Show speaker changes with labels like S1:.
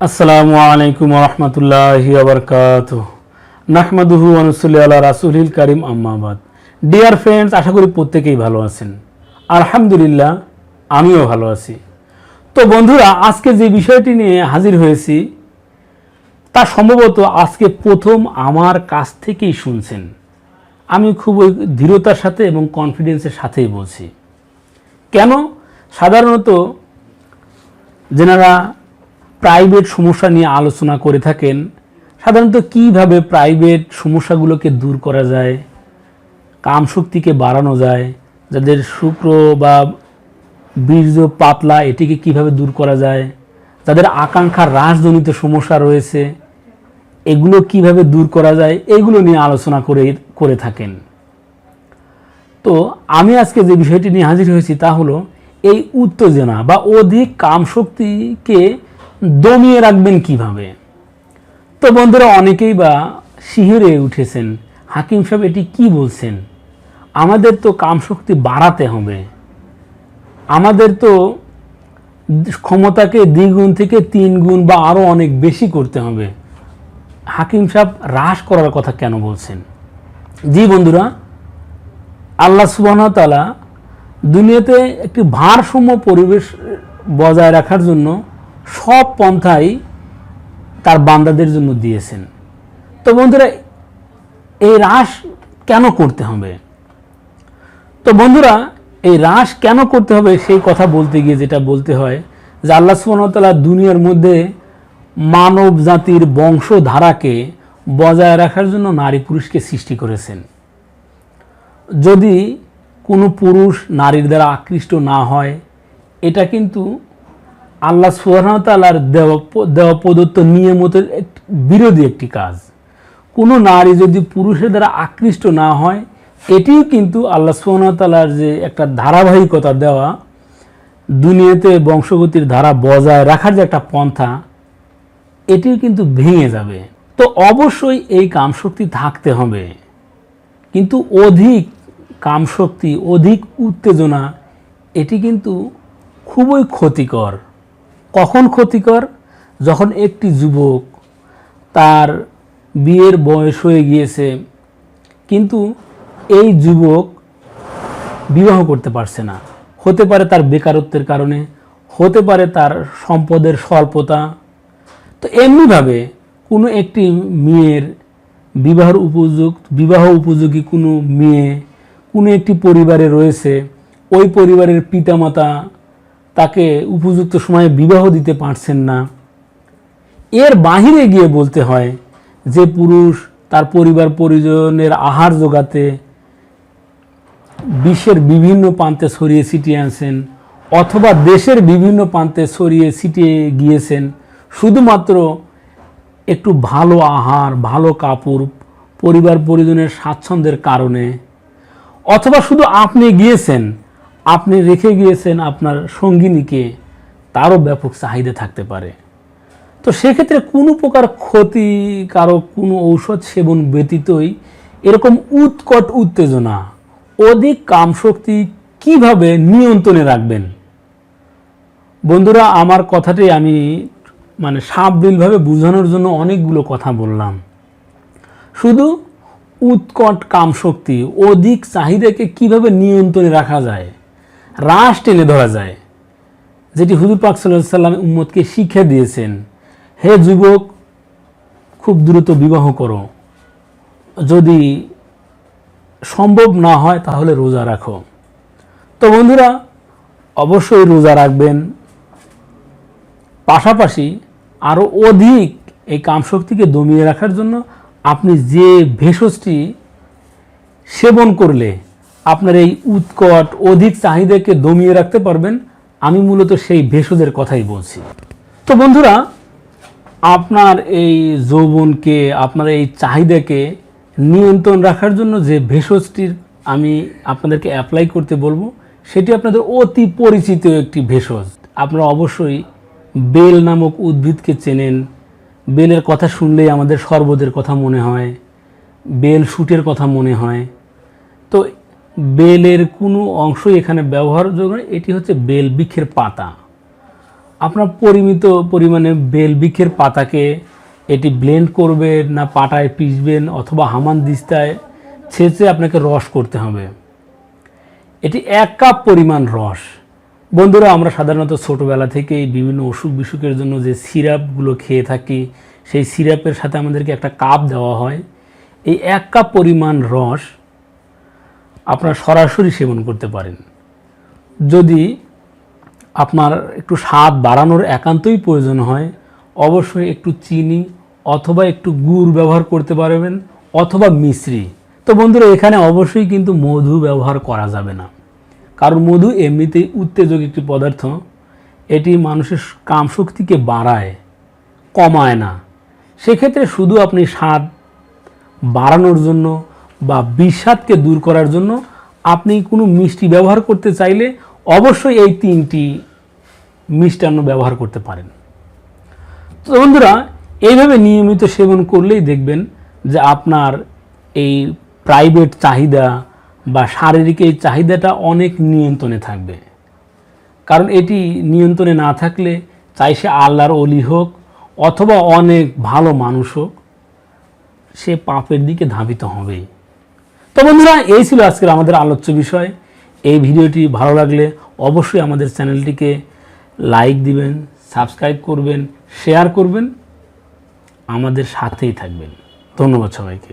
S1: আসসালামু আলাইকুম ওয়া রাহমাতুল্লাহি ওয়া বারাকাতুহু নাহমাদুহু ওয়া নুসাল্লি আলা রাসূলিল কারীম আম্মা বাদ। ডিয়ার ফ্রেন্ডস, আশা করি প্রত্যেকেই ভালো আছেন। আলহামদুলিল্লাহ, আমিও ভালো আছি। তো বন্ধুরা, আজকে যে বিষয়টি নিয়ে হাজির হয়েছি তা সম্ভবত আজকে প্রথম আমার কাছ থেকেই শুনছেন। আমি খুব দৃঢ়তার সাথে এবং কনফিডেন্সের সাথেই বলছি। কেন? সাধারণত যারা প্রাইভেট সমস্যা নিয়ে আলোচনা করে থাকেন, সাধারণত কিভাবে প্রাইভেট সমস্যাগুলোকে দূর করা যায়, কামশক্তিকে বাড়ানো যায়, যাদের শুক্র বা বীর্য পাতলা এটিকে কিভাবে দূর করা যায়, যাদের আকাঙ্ক্ষার হ্রাসজনিত সমস্যা রয়েছে এগুলো কিভাবে দূর করা যায়, এগুলো নিয়ে আলোচনা করে থাকেন। তো আমি আজকে যে বিষয়টি নিয়ে হাজির হয়েছি তা হলো এই উত্তেজনা বা অধিক কামশক্তিকে দমিয়ে রাখবেন কিভাবে। তো বন্ধুরা, অনেকেই বা শিহরে উঠেছেন, হাকিম সাহেব এটি কি বলছেন? আমাদের তো কামশক্তি বাড়াতে হবে, আমাদের তো ক্ষমতাকে দ্বিগুণ থেকে 3 গুণ বা আরও অনেক বেশি করতে হবে। হাকিম সাহেব হ্রাস করার কথা কেন বলছেন? জি বন্ধুরা, আল্লাহ সুবহানাহু ওয়া তাআলা দুনিয়াতে একটি ভারসাম্য পরিবেশ বজায় রাখার জন্য সব পন্থাই তার বান্দাদের জন্য দিয়েছেন। তো বন্ধুরা, এই হ্রাস কেন করতে হবে? তো বন্ধুরা, এই হ্রাস কেন করতে হবে সেই কথা বলতে গিয়ে যেটা বলতে হয় যে আল্লাহ সুবহানাহু ওয়া তাআলা দুনিয়ার মধ্যে মানব জাতির বংশধারাকে বজায় রাখার জন্য নারী পুরুষকে সৃষ্টি করেছেন। যদি কোনো পুরুষ নারীর দ্বারা আকৃষ্ট না হয়, এটা কিন্তু আল্লাহ সুবহানাহু ওয়া তাআলার দেওয়া প্রদত্ত নিয়মতের বিরোধী একটি কাজ। কোনো নারী যদি পুরুষের দ্বারা আকৃষ্ট না হয়, এটিও কিন্তু আল্লাহ সুবহানাহু ওয়া তাআলার যে একটা ধারাবাহিকতা দেওয়া, দুনিয়াতে বংশগতির ধারা বজায় রাখার যে একটা পন্থা, এটিও কিন্তু ভেঙে যাবে। তো অবশ্যই এই কামশক্তি থাকতে হবে, কিন্তু অধিক কামশক্তি, অধিক উত্তেজনা এটি কিন্তু খুবই ক্ষতিকর। কখন ক্ষতিকর? যখন একটি যুবক তার বিয়ের বয়স হয়ে গিয়েছে, কিন্তু এই যুবক বিবাহ করতে পারছে না। হতে পারে তার বেকারত্বের কারণে, হতে পারে তার সম্পদের স্বল্পতা। তো এমনিভাবে কোনো একটি মেয়ের বিবাহ উপযোগী কোনো মেয়ে কোনো একটি পরিবারে রয়েছে, ওই পরিবারের পিতামাতা তাকে উপযুক্ত সময়ে বিবাহ দিতে পারছেন না। এর বাহিরে গিয়ে বলতে হয় যে পুরুষ তার পরিবার পরিজনের আহার জোগাতে বিশ্বের বিভিন্ন প্রান্তে ছড়িয়ে ছিটিয়ে আছেন, অথবা দেশের বিভিন্ন প্রান্তে ছড়িয়ে ছিটিয়ে গিয়েছেন শুধুমাত্র একটু ভালো আহার, ভালো কাপড়, পরিবার পরিজনের স্বাচ্ছন্দ্যের কারণে, অথবা শুধু আপনি গিয়েছেন, আপনি রেখে গিয়েছেন আপনার সঙ্গিনীকে, তারও ব্যাপক চাহিদা থাকতে পারে। তো সেক্ষেত্রে কোনো প্রকার ক্ষতিকারক কোনো ঔষধ সেবন ব্যতীতই এরকম উৎকট উত্তেজনা, অধিক কামশক্তি কিভাবে নিয়ন্ত্রণে রাখবেন? বন্ধুরা, আমার কথাটি আমি সাবলীলভাবে বোঝানোর জন্য অনেকগুলো কথা বললাম। শুধু উৎকট কামশক্তি, অধিক চাহিদাকে কিভাবে নিয়ন্ত্রণে রাখা যায়, হ্রাস টেনে ধরা যায়, যেটি হুজুর পাক সাল্লাল্লাহু আলাইহি ওয়াসাল্লাম উম্মতকে শিক্ষা দিয়েছেন। হে যুবক, খুব দ্রুত বিবাহ করো, যদি সম্ভব না হয় তাহলে রোজা রাখো। তো বন্ধুরা, অবশ্যই রোজা রাখবেন, পাশাপাশি আরও অধিক এই কামশক্তিকে দমিয়ে রাখার জন্য আপনি যে ভেষজটি সেবন করলে আপনার এই উৎকট অধিক চাহিদাকে দমিয়ে রাখতে পারবেন, আমি মূলত সেই ভেষজের কথাই বলছি। তো বন্ধুরা, আপনার এই যৌবনকে, আপনার এই চাহিদাকে নিয়ন্ত্রণ রাখার জন্য যে ভেষজটির আমি আপনাদেরকে অ্যাপ্লাই করতে বলবো, সেটি আপনাদের অতি পরিচিত একটি ভেষজ। আপনারা অবশ্যই বেল নামক উদ্ভিদকে চেনেন। বেলের কথা শুনলেই আমাদের শরবতের কথা মনে হয়, বেল শুটের কথা মনে হয়। তো বেলের কোনো অংশই এখানে ব্যবহারযোগ্য নয়, এটি হচ্ছে বেল বৃক্ষের পাতা। আপনার পরিমিত পরিমাণে বেল বৃক্ষের পাতাকে এটি ব্লেন্ড করবেন না পাটায় পিষবেন অথবা হামানদিস্তায় ছেঁচে আপনাকে রস করতে হবে। এটি 1 কাপ পরিমাণ রস। বন্ধুরা, আমরা সাধারণত ছোটোবেলা থেকেই বিভিন্ন অসুখ বিসুখের জন্য যে সিরাপগুলো খেয়ে থাকি, সেই সিরাপের সাথে আমাদেরকে একটা কাপ দেওয়া হয়। এই 1 কাপ পরিমাণ রস আপনারা সরাসরি সেবন করতে পারেন। যদি আপনার একটু স্বাদ বাড়ানোর একান্তই প্রয়োজন হয়, অবশ্যই একটু চিনি অথবা একটু গুড় ব্যবহার করতে পারবেন অথবা মিশ্রি। তো বন্ধুরা, এখানে অবশ্যই কিন্তু মধু ব্যবহার করা যাবে না, কারণ মধু এমনিতেই উত্তেজক একটি পদার্থ। এটি মানুষের কামশক্তিকে বাড়ায়, কমায় না। সেক্ষেত্রে শুধু আপনি স্বাদ বাড়ানোর জন্য বা বিষাদকে দূর করার জন্য আপনি কোনো মিষ্টি ব্যবহার করতে চাইলে অবশ্যই এই 3টি মিষ্টান্ন ব্যবহার করতে পারেন। তো বন্ধুরা, এইভাবে নিয়মিত সেবন করলেই দেখবেন যে আপনার এই প্রাইভেট চাহিদা বা শারীরিক এই চাহিদাটা অনেক নিয়ন্ত্রণে থাকবে। কারণ এটি নিয়ন্ত্রণে না থাকলে, চাই সে আল্লাহর অলি হোক অথবা অনেক ভালো মানুষ হোক, সে পাপের দিকে ধাবিত হবেই। তো বন্ধুরা, এই ছিল আজকের আমাদের আলোচ্য বিষয়। এই ভিডিওটি ভালো লাগলে অবশ্যই আমাদের চ্যানেলটিকে লাইক দিবেন, সাবস্ক্রাইব করবেন, শেয়ার করবেন, আমাদের সাথেই থাকবেন। ধন্যবাদ সবাইকে।